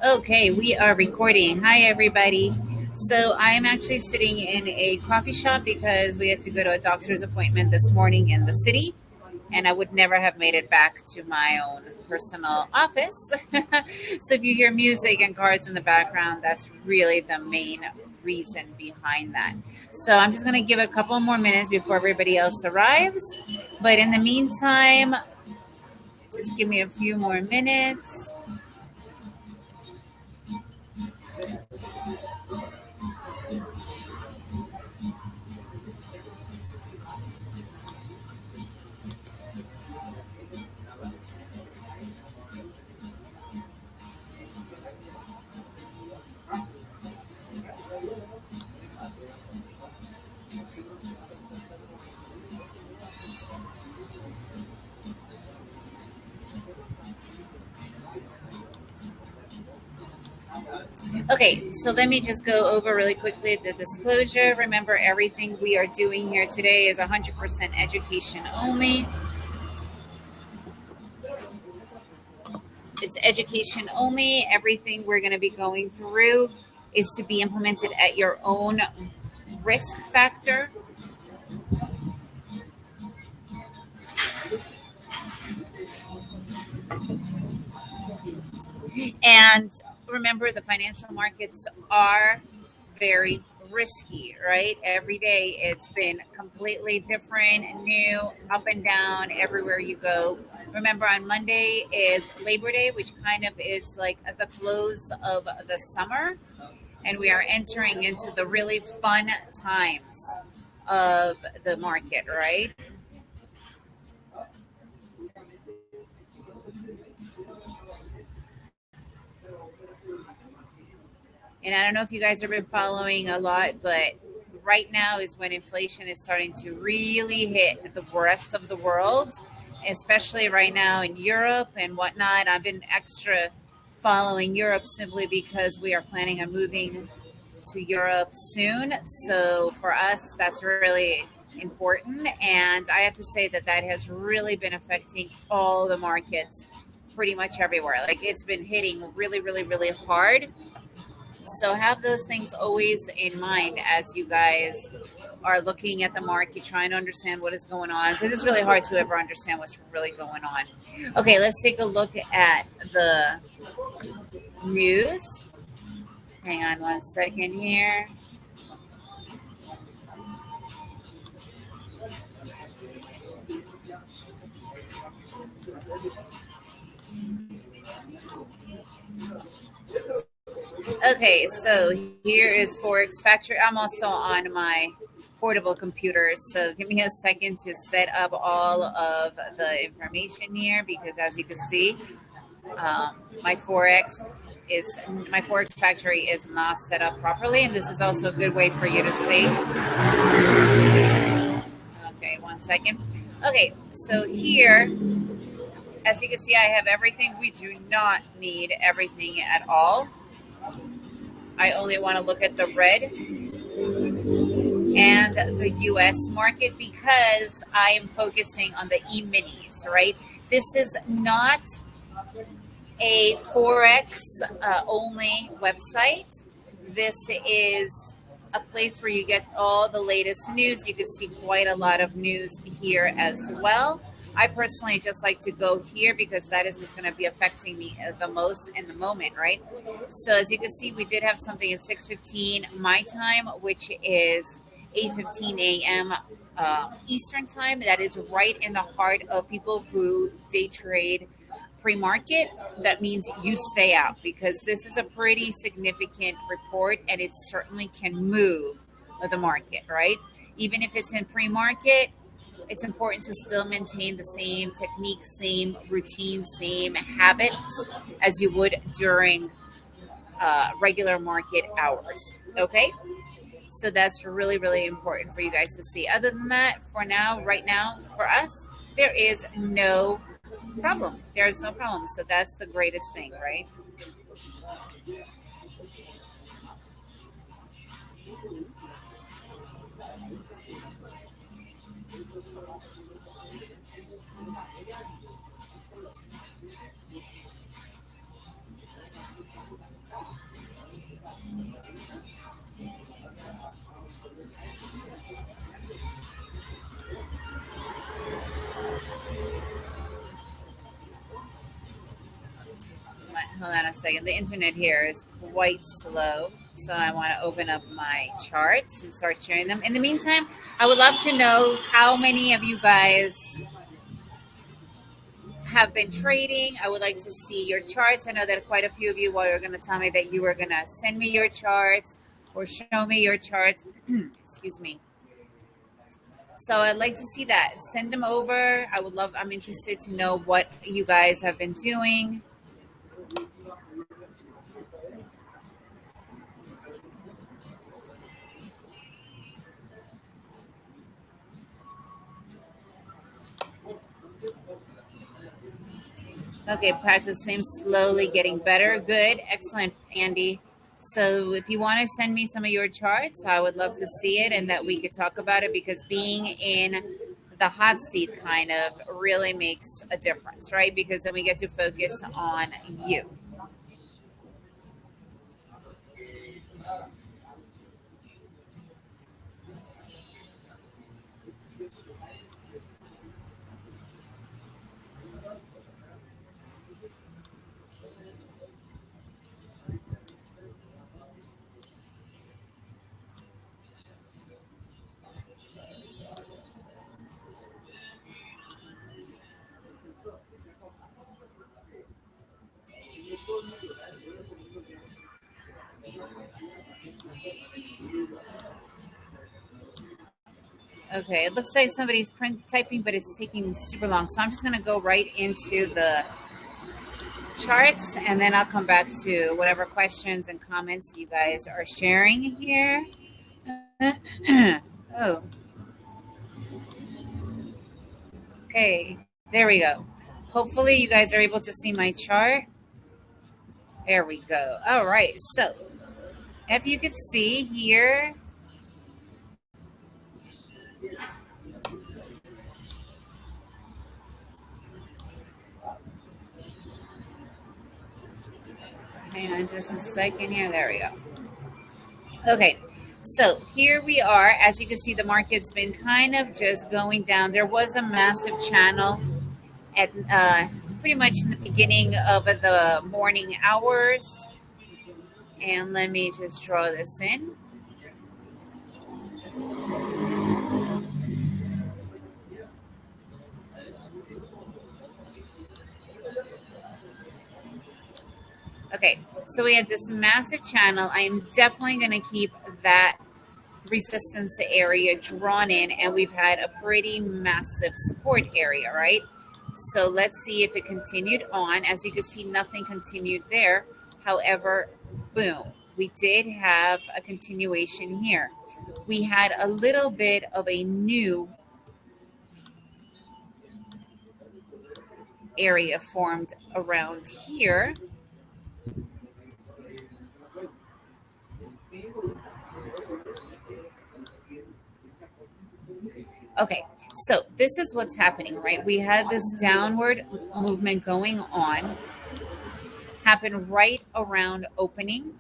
Okay, we are recording. Hi, everybody. So, I'm actually sitting in a coffee shop because we had to go to a doctor's appointment this morning in the city, and I would never have made it back to my own personal office. So, if you hear music and cars in the background, that's really the main reason behind that. So, I'm just going to give a couple more minutes before everybody else arrives. But in the meantime, just give me a few more minutes. Okay, so let me just go over really quickly the disclosure. Remember, everything we are doing here today is 100% education only. It's education only. Everything we're going to be going through is to be implemented at your own risk factor. And remember, the financial markets are very risky, right? Every day it's been completely different, new, up and down, everywhere you go. Remember, on Monday is Labor Day, which kind of is like the close of the summer, and we are entering into the really fun times of the market, right? And I don't know if you guys have been following a lot, but right now is when inflation is starting to really hit the rest of the world, especially right now in Europe and whatnot. I've been extra following Europe simply because we are planning on moving to Europe soon. So for us, that's really important. And I have to say that that has really been affecting all the markets pretty much everywhere. Like it's been hitting really, really, really hard, so have those things always in mind as you guys are looking at the market, trying to understand what is going on, because it's really hard to ever understand what's really going on. Okay, let's take a look at the news. Hang on one second here. Okay, so here is Forex Factory. I'm also on my portable computer, so give me a second to set up all of the information here because as you can see, um, my forex is my forex factory is not set up properly, and this is also a good way for you to see. Okay, one second. Okay, so here, as you can see, I have everything. We do not need everything at all. I only want to look at the red and the US market because I am focusing on the e-minis, right? This is not a Forex only website. This is a place where you get all the latest news. You can see quite a lot of news here as well. I personally just like to go here because that is what's going to be affecting me the most in the moment, right? So as you can see, we did have something at 6:15 my time, which is 8:15 a.m. Eastern time. That is right in the heart of people who day trade pre-market. That means you stay out because this is a pretty significant report and it certainly can move the market, right? Even if it's in pre-market, it's important to still maintain the same technique, same routine, same habits as you would during regular market hours. Okay, so that's really, really important for you guys to see. Other than that, for now, right now, for us, there is no problem. There is no problem. So that's the greatest thing, right? Hold on a second. The internet here is quite slow. So I want to open up my charts and start sharing them. In the meantime, I would love to know how many of you guys have been trading. I would like to see your charts. I know that quite a few of you were going to tell me that you were going to send me your charts or show me your charts. Excuse me. So I'd like to see that. Send them over. I'm interested to know what you guys have been doing. Okay, practice seems slowly getting better. Good. Excellent, Andy. So if you want to send me some of your charts, I would love to see it and that we could talk about it, because being in the hot seat kind of really makes a difference, right? Because then we get to focus on you. Okay, it looks like somebody's typing, but it's taking super long. So I'm just going to go right into the charts, and then I'll come back to whatever questions and comments you guys are sharing here. Oh, okay. There we go. Hopefully you guys are able to see my chart. There we go. All right. So if you could see here, hang on just a second here. There we go. Okay. So here we are. As you can see, the market's been kind of just going down. There was a massive channel at pretty much in the beginning of the morning hours. And let me just draw this in. Okay, so we had this massive channel. I am definitely going to keep that resistance area drawn in, and we've had a pretty massive support area, right? So let's see if it continued on. As you can see, nothing continued there. However, boom, we did have a continuation here. We had a little bit of a new area formed around here. Okay, so this is what's happening, right? We had this downward movement going on, happen right around opening,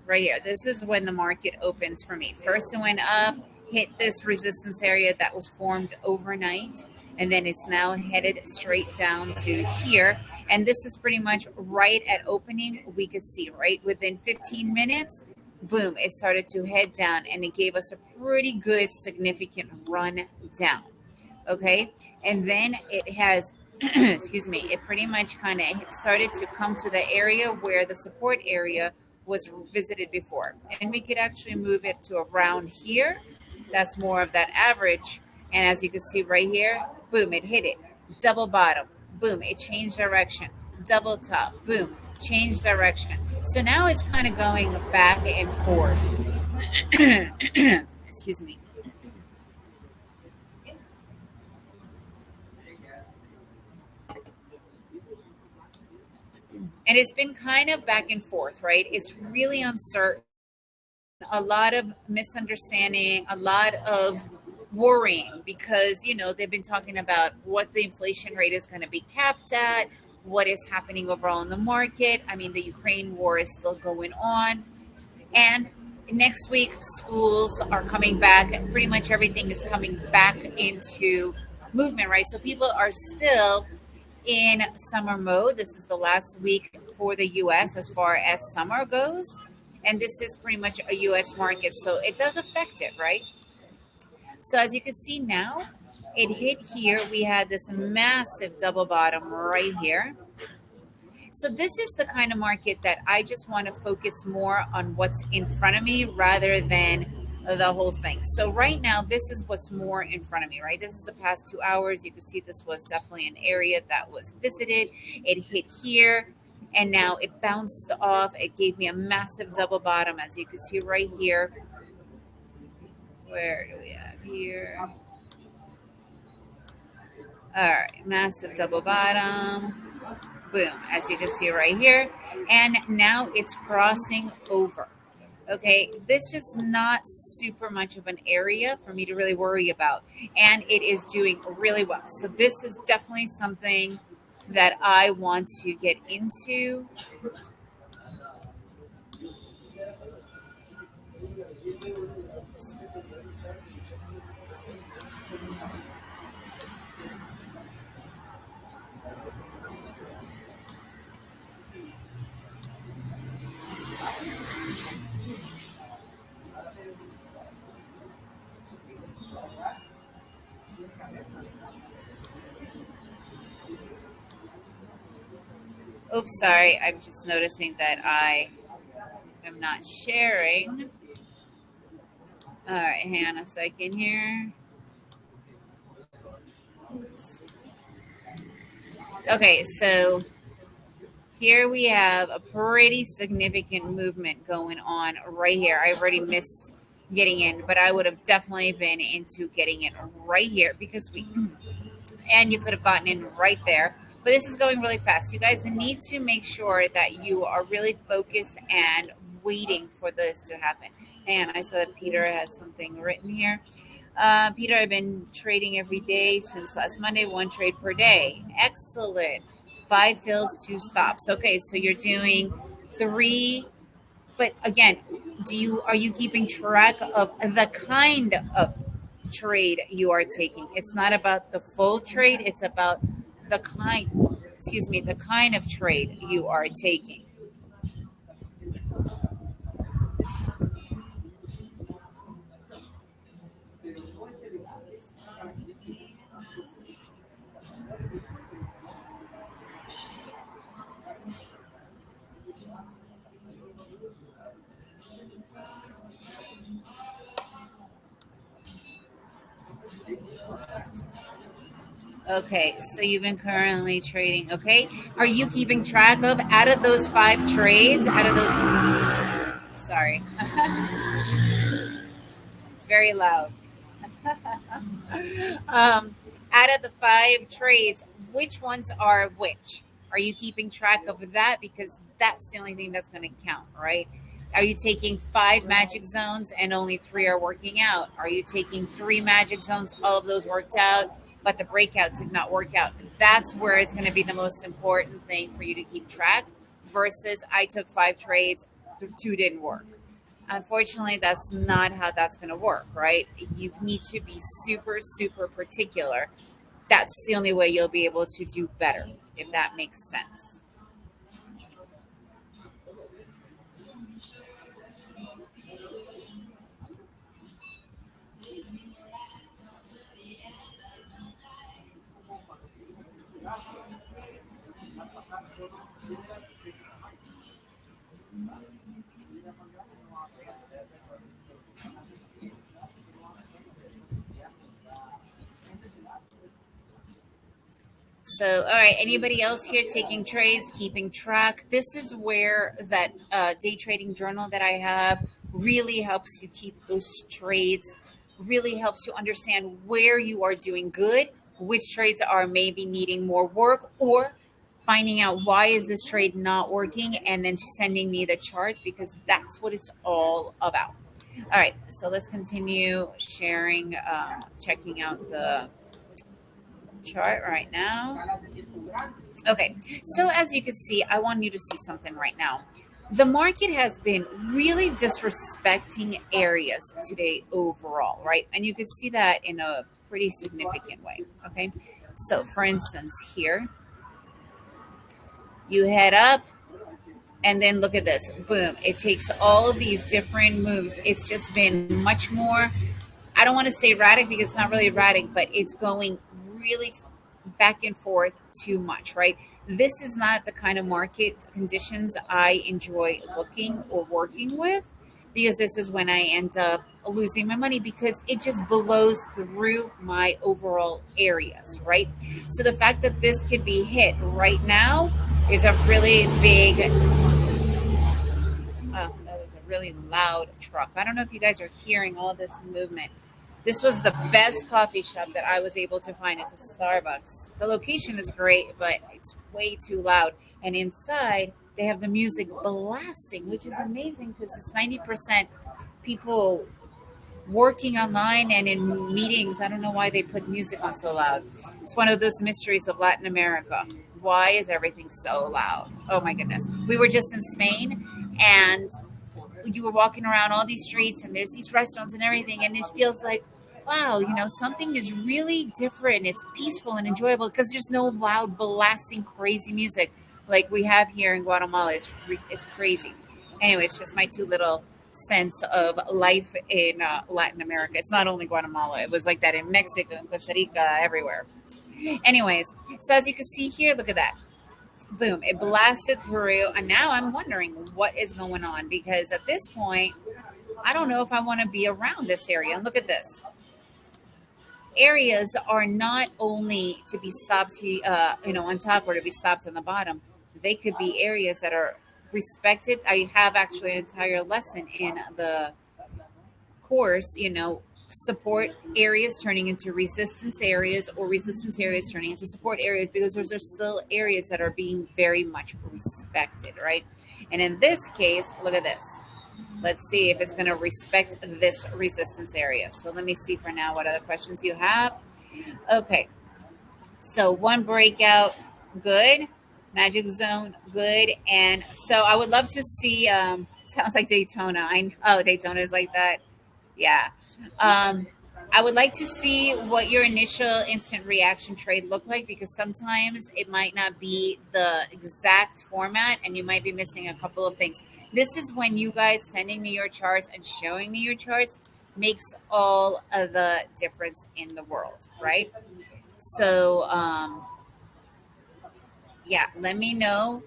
right here. This is when the market opens for me. First it went up, hit this resistance area that was formed overnight, and then it's now headed straight down to here. And this is pretty much right at opening. We could see, right, within 15 minutes, boom, it started to head down, and it gave us a pretty good significant run down. Okay, and then it has excuse me, it pretty much kind of started to come to the area where the support area was visited before, and we could actually move it to around here. That's more of that average. And as you can see right here, boom, it hit it, double bottom, boom, it changed direction, double top, boom, change direction. So now it's kind of going back and forth. Excuse me. And it's been kind of back and forth, right? It's really uncertain. A lot of misunderstanding, a lot of worrying because they've been talking about what the inflation rate is going to be capped at, what is happening overall in the market. I mean, the Ukraine war is still going on, and next week schools are coming back, and pretty much everything is coming back into movement, right? So people are still in summer mode. This is the last week for the US as far as summer goes, and this is pretty much a US market, so it does affect it, right? So as you can see now, it hit here. We had this massive double bottom right here. So this is the kind of market that I just want to focus more on what's in front of me rather than the whole thing. So right now, this is what's more in front of me, right? This is the past 2 hours. You can see this was definitely an area that was visited. It hit here and now it bounced off. It gave me a massive double bottom, as you can see right here. Where do we have here? All right, massive double bottom. Boom, as you can see right here. And now it's crossing over. Okay, this is not super much of an area for me to really worry about. And it is doing really well. So this is definitely something that I want to get into. Oops, sorry. I'm just noticing that I am not sharing. All right, hang on a second here. Okay, so here we have a pretty significant movement going on right here. I already missed getting in, but I would have definitely been into getting in right here because and you could have gotten in right there. But this is going really fast. You guys need to make sure that you are really focused and waiting for this to happen. And I saw that Peter has something written here. Peter, I've been trading every day since last Monday, 1 trade per day. Excellent. 5 fills, 2 stops. Okay, so you're doing 3. But again, are you keeping track of the kind of trade you are taking? It's not about the full trade. It's about the kind of trade you are taking. Okay, so you've been currently trading. Okay, are you keeping track of out of those 5 trades? Out of those, sorry, very loud. Out of the 5 trades, which ones are which? Are you keeping track of that? Because that's the only thing that's going to count, right? Are you taking 5 magic zones and only 3 are working out? Are you taking 3 magic zones, all of those worked out, but the breakout did not work out? That's where it's going to be the most important thing for you to keep track versus I took 5 trades, 2 didn't work. Unfortunately, that's not how that's going to work, right? You need to be super, super particular. That's the only way you'll be able to do better, if that makes sense. So, all right, anybody else here taking trades, keeping track? This is where that day trading journal that I have really helps you keep those trades, really helps you understand where you are doing good, which trades are maybe needing more work, or finding out why is this trade not working and then sending me the charts because that's what it's all about. All right, so let's continue sharing, checking out the chart right now. Okay, so as you can see, I want you to see something right now. The market has been really disrespecting areas today overall, right? And you can see that in a pretty significant way. Okay, so for instance, here you head up, and then look at this, boom! It takes all these different moves. It's just been much more. I don't want to say erratic because it's not really erratic, but it's going really back and forth too much, right? This is not the kind of market conditions I enjoy looking or working with, because this is when I end up losing my money because it just blows through my overall areas, right? So the fact that this could be hit right now is a really big, oh, that was a really loud truck. I don't know if you guys are hearing all this movement. This was the best coffee shop that I was able to find. It's a Starbucks. The location is great, but it's way too loud. And inside, they have the music blasting, which is amazing because it's 90% people working online and in meetings. I don't know why they put music on so loud. It's one of those mysteries of Latin America. Why is everything so loud? Oh my goodness. We were just in Spain, and you were walking around all these streets, and there's these restaurants and everything, and it feels like, wow, something is really different. It's peaceful and enjoyable because there's no loud blasting crazy music like we have here in Guatemala. It's crazy. Anyway, it's just my two little cents of life in Latin America. It's not only Guatemala. It was like that in Mexico and Costa Rica, everywhere. Anyways, so as you can see here, look at that. Boom, it blasted through, and now I'm wondering what is going on, because at this point I don't know if I want to be around this area. And look at this. Areas are not only to be stopped on top or to be stopped on the bottom. They could be areas that are respected. I have actually an entire lesson in the course, support areas turning into resistance areas, or resistance areas turning into support areas, because those are still areas that are being very much respected, right? And in this case, look at this. Let's see if it's going to respect this resistance area. So let me see for now what other questions you have. Okay. So one breakout, good. Magic zone, good. And so I would love to see, sounds like Daytona. Daytona is like that. Yeah. I would like to see what your initial instant reaction trade looked like, because sometimes it might not be the exact format and you might be missing a couple of things. This is when you guys sending me your charts and showing me your charts makes all of the difference in the world, right? So, yeah, let me know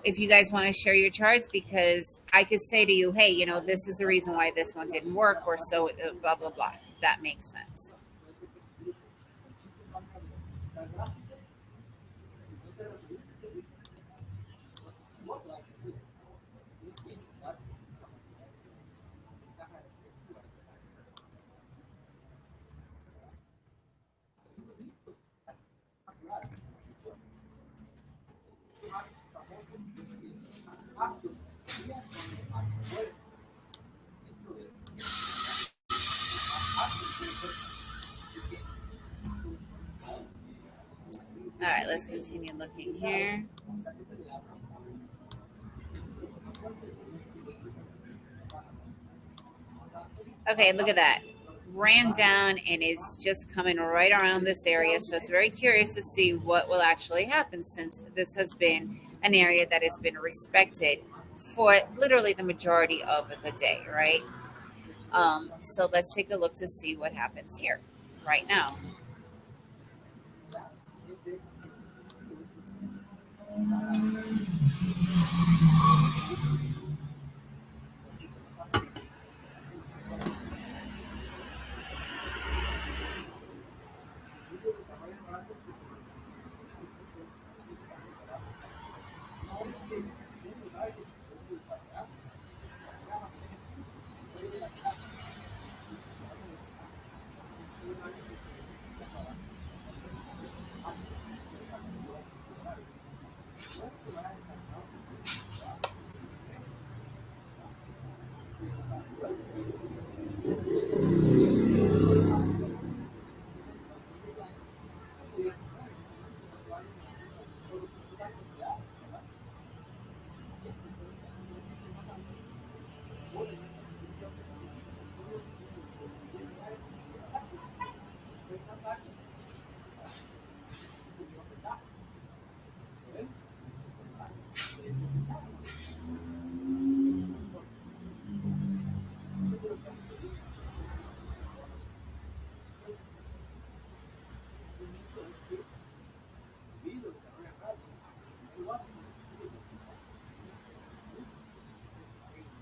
if you guys want to share your charts, because I could say to you, hey, this is the reason why this one didn't work, or so, blah, blah, blah. If that makes sense. All right, let's continue looking here. Okay, look at that. Ran down and is just coming right around this area. So it's very curious to see what will actually happen, since this has been an area that has been respected for literally the majority of the day, right? So let's take a look to see what happens here right now.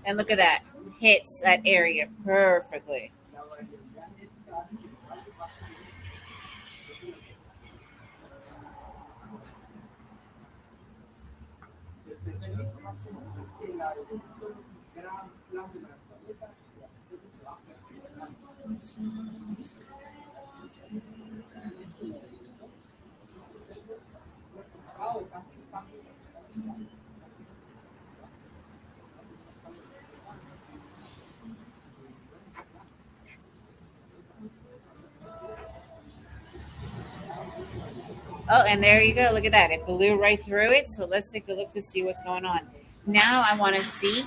And look at that. Hits that area perfectly. Oh, and there you go. Look at that. It blew right through it. So let's take a look to see what's going on. Now I want to see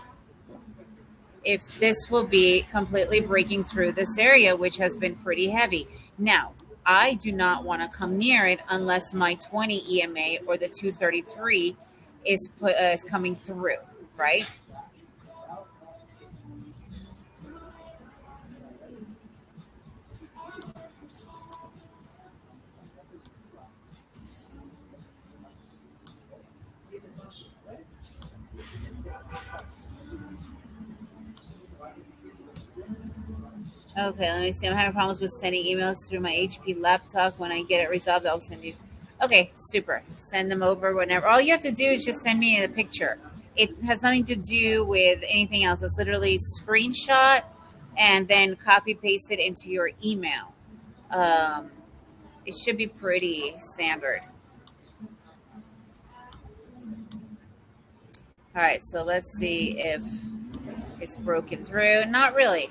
if this will be completely breaking through this area, which has been pretty heavy. Now, I do not want to come near it unless my 20 EMA or the 233 is coming through, right? Okay, let me see. I'm having problems with sending emails through my HP laptop. When I get it resolved, I'll send you. Okay, super. Send them over whenever. All you have to do is just send me a picture. It has nothing to do with anything else. It's literally screenshot and then copy paste it into your email. Um, it should be pretty standard. All right, so let's see if it's broken through. Not really.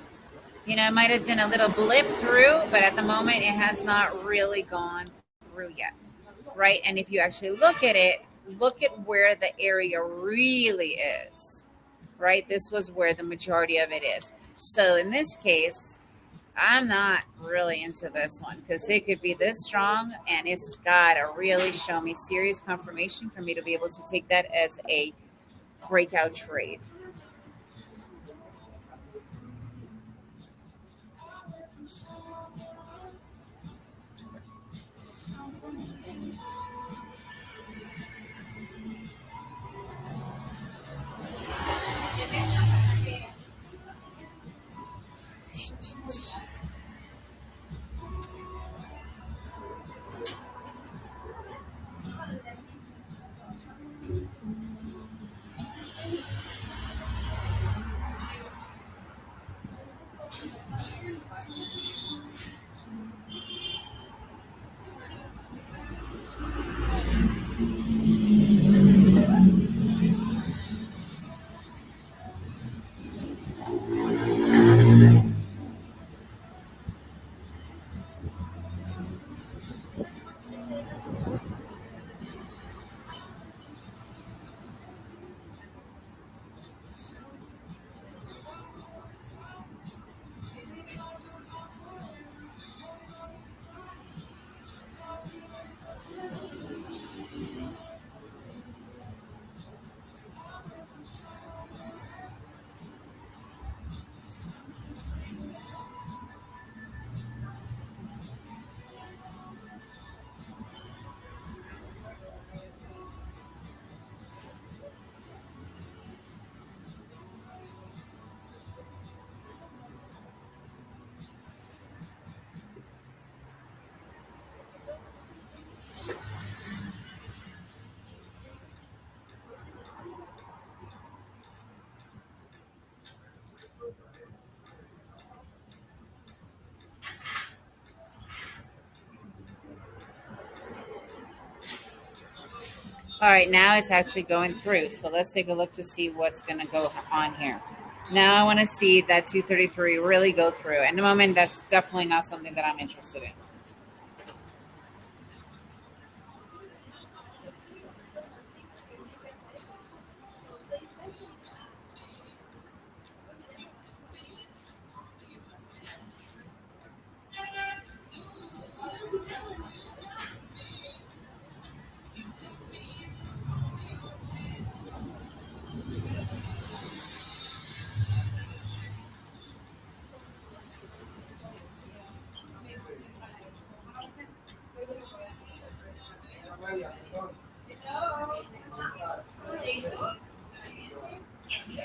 It might have done a little blip through, but at the moment, it has not really gone through yet, right? And if you actually look at it, look at where the area really is, right? This was where the majority of it is. So in this case, I'm not really into this one because it could be this strong and it's got to really show me serious confirmation for me to be able to take that as a breakout trade. All right, now it's actually going through. So let's take a look to see what's going to go on here. Now I want to see that 233 really go through. At the moment, that's definitely not something that I'm interested in.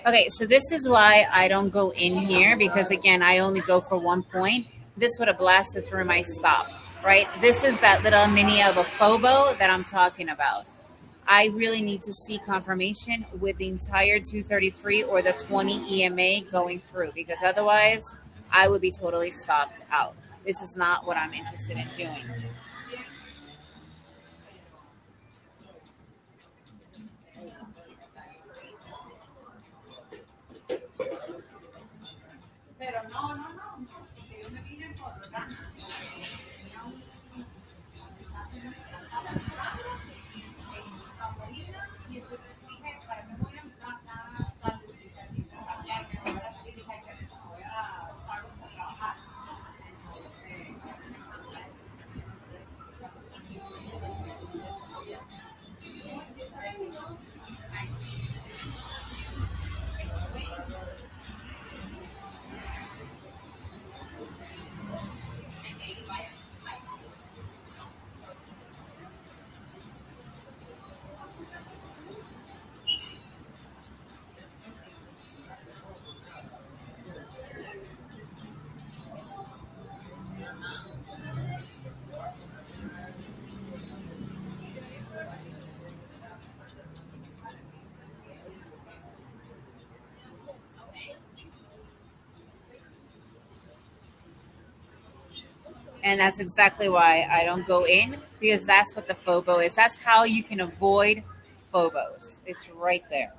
Okay, so this is why I don't go in here because again, I only go for one point. This would have blasted through my stop, right? This is that little mini of a phobo that I'm talking about. I really need to see confirmation with the entire 233 or the 20 EMA going through because otherwise I would be totally stopped out. This is not what I'm interested in doing. And that's exactly why I don't go in because that's what the phobo is. That's how you can avoid phobos. It's right there.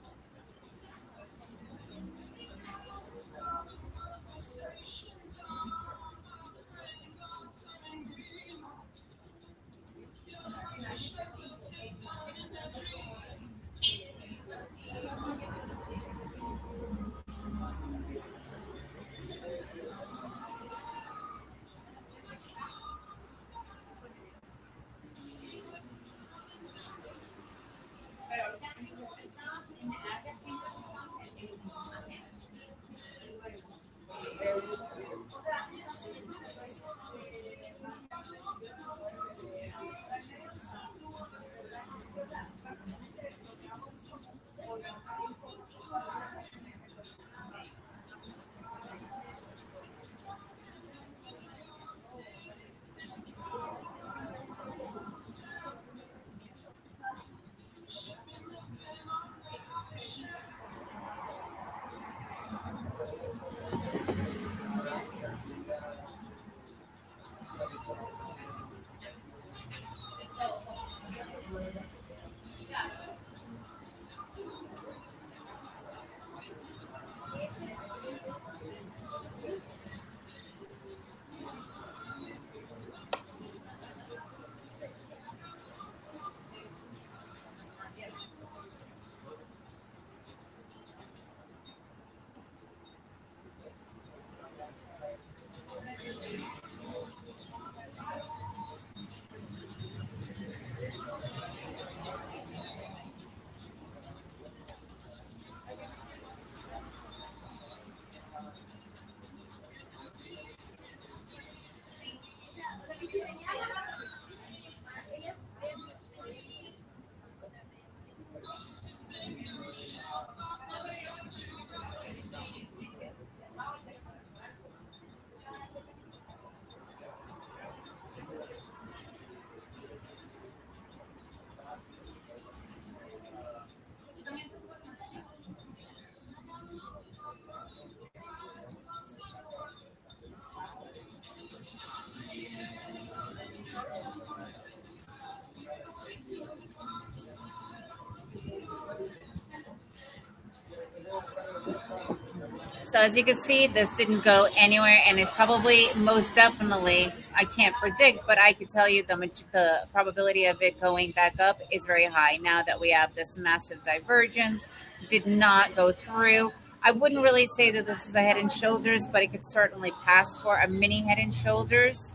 So as you can see, this didn't go anywhere, and it's probably most definitely I can't predict, but I could tell you the probability of it going back up is very high now that we have this massive divergence. Did not go through. I wouldn't really say that this is a head and shoulders, but it could certainly pass for a mini head and shoulders.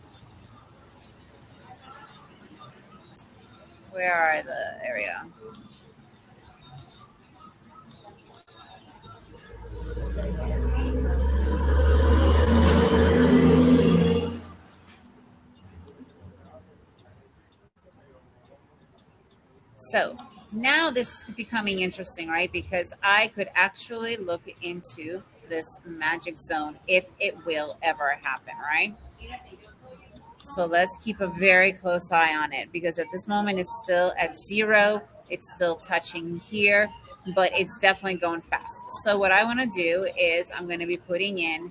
Where are the area? So Now this is becoming interesting, right? Because I could actually look into this magic zone if it will ever happen, right? So let's keep a very close eye on it because at this moment it's still at zero. It's still touching here, but it's definitely going fast. So what I want to do is I'm going to be putting in,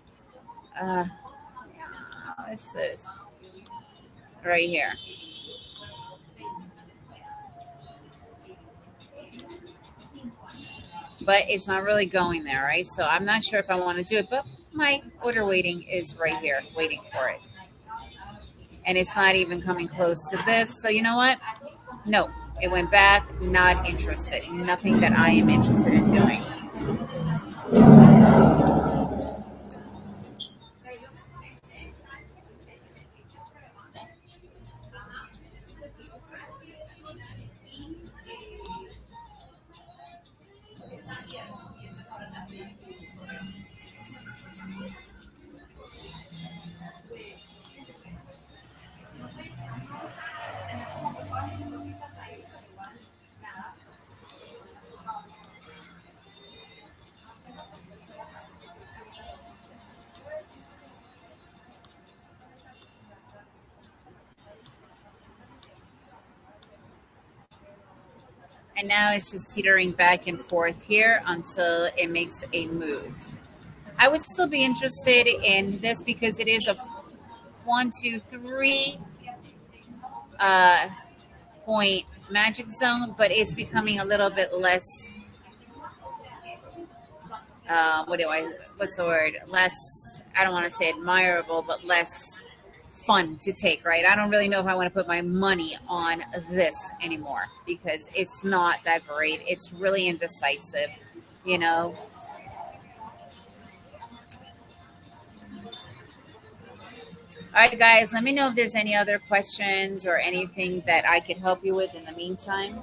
what's this? Right here. But it's not really going there, right? So I'm not sure if I want to do it, but my order waiting is right here, waiting for it. And it's not even coming close to this. So you know what? No, it went back. Not interested. Nothing that I am interested in doing. And now it's just teetering back and forth here until it makes a move. I would still be interested in this because it is a 1, 2, 3 uh, point magic zone, but it's becoming a little bit less. What's the word? Less. I don't want to say admirable, but less fun to take, right? I don't really know if I want to put my money on this anymore because it's not that great. It's really indecisive, you know. All right, guys, let me know if there's any other questions or anything that I could help you with in the meantime.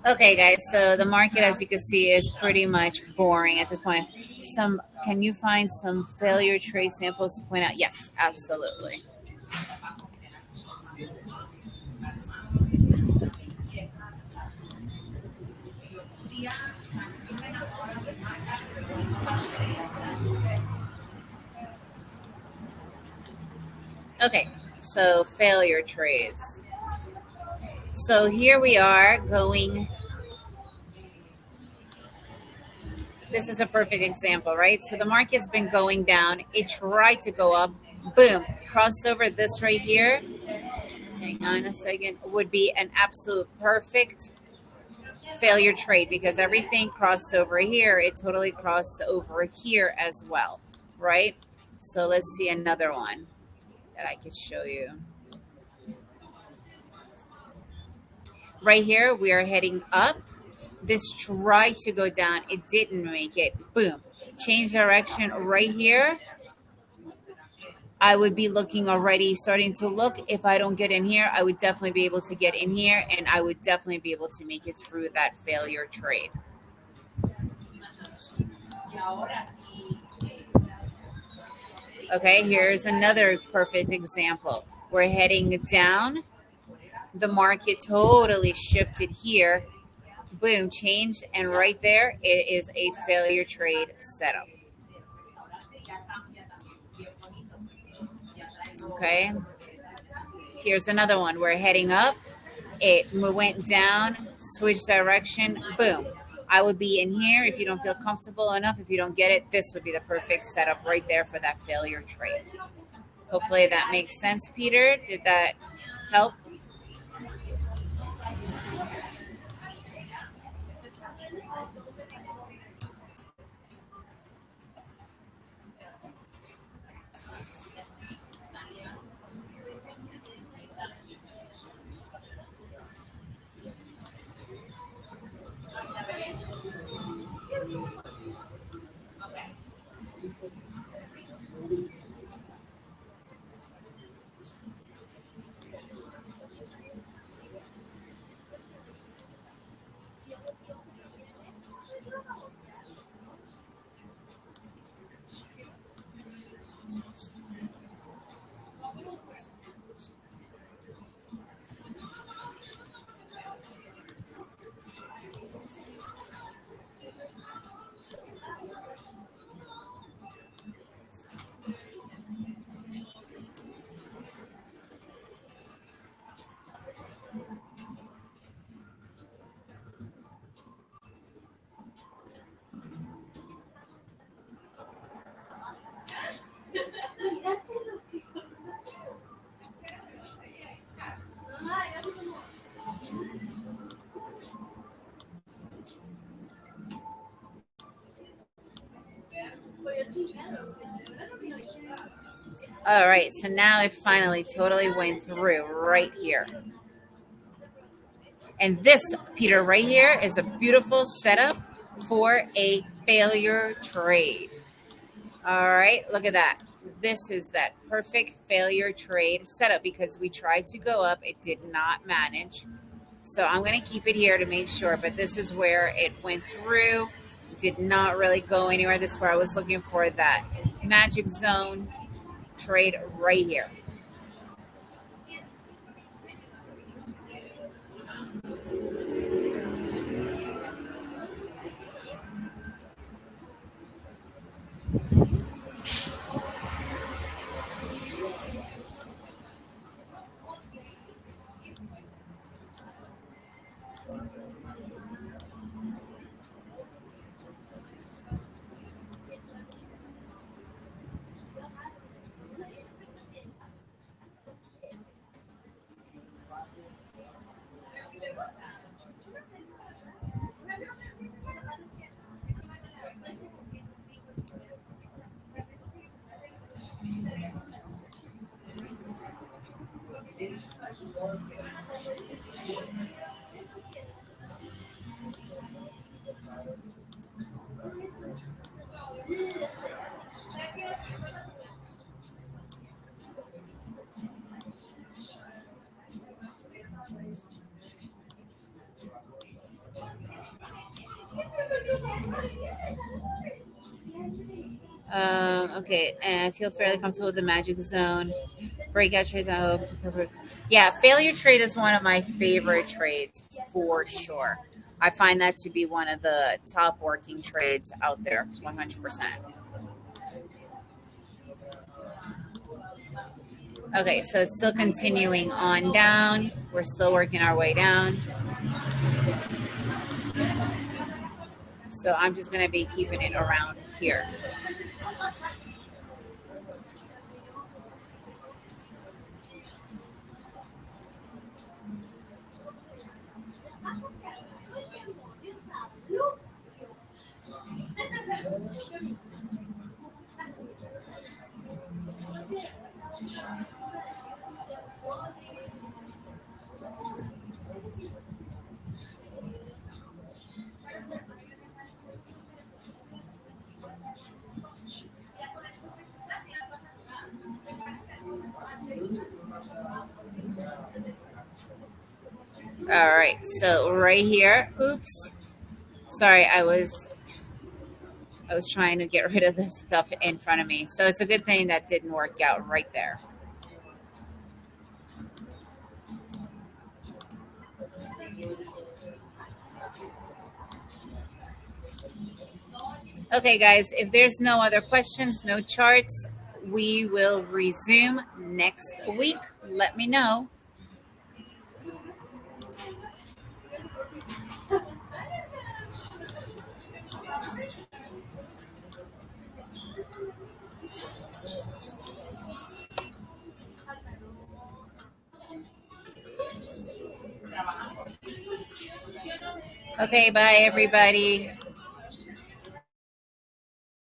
Okay, guys. So the market, as you can see, is pretty much boring at this point. Can you find some failure trade samples to point out? Yes, absolutely. Okay, so failure trades. So here we are going This is a perfect example, right? So the market's been going down. It tried to go up. Boom. Crossed over this right here. Hang on a second. Would be an absolute perfect failure trade because everything crossed over here. It totally crossed over here as well, right? So let's see another one that I could show you. Right here, we are heading up. This tried to go down. It didn't make it. Boom. Change direction right here. I would be looking already, starting to look. If I don't get in here, I would definitely be able to get in here, and I would definitely be able to make it through that failure trade. Okay, here's another perfect example. We're heading down. The market totally shifted here. Boom, changed, and right there, it is a failure trade setup. Okay, here's another one. We're heading up. It went down, switched direction, boom. I would be in here if you don't feel comfortable enough. If you don't get it, this would be the perfect setup right there for that failure trade. Hopefully that makes sense, Peter. Did that help? All right, so now it finally totally went through right here. And this, Peter, right here is a beautiful setup for a failure trade. All right, look at that. This is that perfect failure trade setup because we tried to go up. It did not manage. So I'm going to keep it here to make sure, but this is where it went through. Did not really go anywhere. This is where I was looking for that magic zone trade right here. Okay, and I feel fairly comfortable with the magic zone. Breakout trades, I hope. Yeah, failure trade is one of my favorite trades for sure. I find that to be one of the top working trades out there, 100%. Okay, so it's still continuing on down. We're still working our way down. So I'm just going to be keeping it around here. All right, so right here, oops, sorry, I was trying to get rid of the stuff in front of me. So it's a good thing that didn't work out right there. Okay, guys, if there's no other questions, no charts, we will resume next week. Let me know. Okay, bye, everybody.